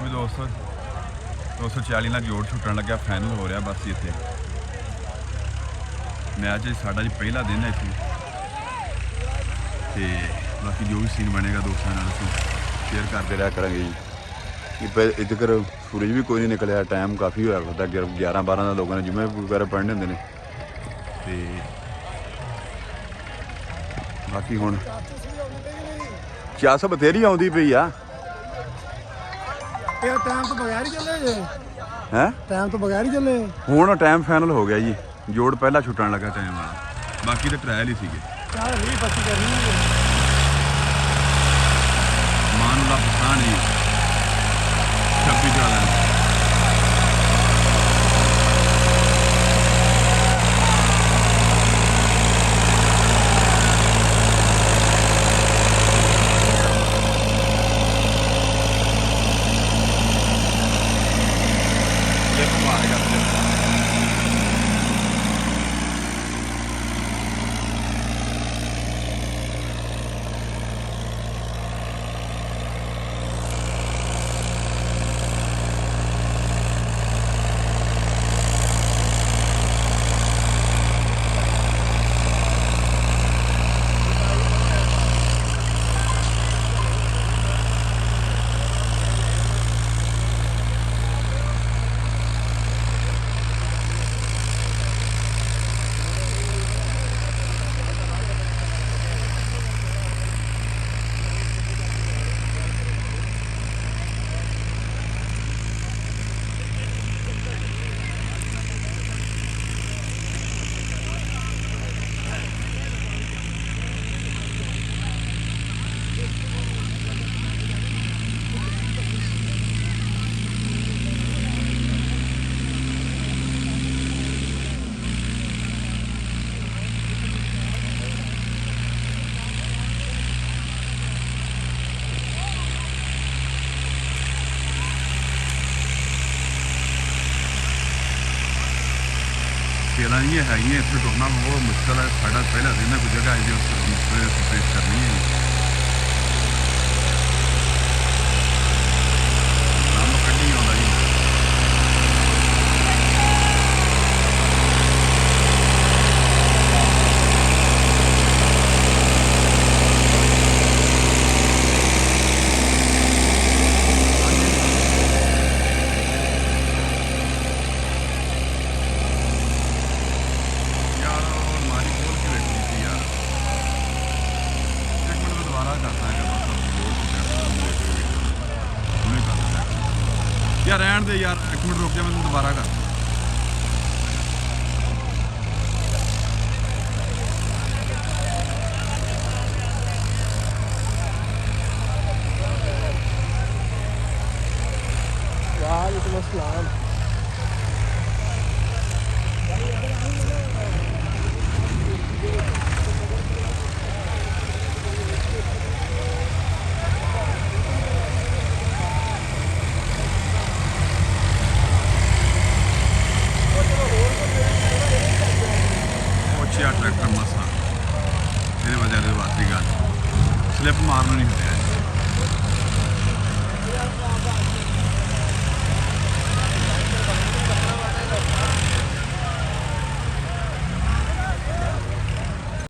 ਵੀ ਦੋਸਤੋ 240 ਨਾਲ ਜੋੜ ਛੁੱਟਣ ਲੱਗਿਆ, ਫਾਈਨਲ ਹੋ ਰਿਹਾ ਬਸ ਇੱਥੇ। ਮੈਚ ਸਾਡਾ ਜੀ ਪਹਿਲਾ ਦਿਨ ਹੈ ਇੱਥੇ, ਤੇ ਬਾਕੀ ਜੋ ਵੀ ਸੀਨ ਬਣੇਗਾ ਦੋਸਤਾਂ ਨਾਲ ਅਸੀਂ ਸ਼ੇਅਰ ਕਰਦੇ ਰਿਹਾ ਕਰਾਂਗੇ ਜੀ। ਇੱਥੇ ਕਰ ਸੂਰਜ ਵੀ ਕੋਈ ਨਹੀਂ ਨਿਕਲਿਆ, ਟਾਈਮ ਕਾਫੀ ਹੋਇਆ ਕਰਦਾ 11-12 ਦਾ, ਲੋਕਾਂ ਨੇ ਜੁਮੇ ਵਗੈਰਾ ਪੜ੍ਹਨੇ ਹੁੰਦੇ ਨੇ। ਤੇ ਬਾਕੀ ਹੁਣ ਚਾਸ ਬਥੇਰੀ ਆਉਂਦੀ ਪਈ ਆ। ਇਹ ਟਾਈਮ ਤੋਂ ਬਗੈਰ ਹੀ ਚੱਲੇ ਜੇ? ਹੈ ਟਾਈਮ ਤੋਂ ਬਗੈਰ ਹੀ ਚੱਲੇ? ਹੁਣ ਟਾਈਮ ਫਾਈਨਲ ਹੋ ਗਿਆ ਜੀ, ਜੋੜ ਪਹਿਲਾਂ ਛੁੱਟਣ ਲੱਗਾ ਟਾਈਮ ਵਾਲਾ, ਬਾਕੀ ਤਾਂ ਟਰਾਇਲ ਹੀ ਸੀਗੇ। ਚਾਹ 20-25 ਕਰਨੀ ਹੈ ਮਾਨ ਦਾ ਪਛਾਣ ਜੀ 26 14 खेल नहीं है इतने टुरना बहुत मुश्किल है। साढ़ा पहला दिन है, कोई जगह है जो मुश्किल फेस करनी है। काम कड्डी आउंदा जी। यार रहन दे यार, एक मिनट रुक जा, मैं दोबारा कर। वालेकुम अस्सलाम। ट्रैक्टर मसा मेरे वजह से बात की गल स्लिप मारना नहीं होता है।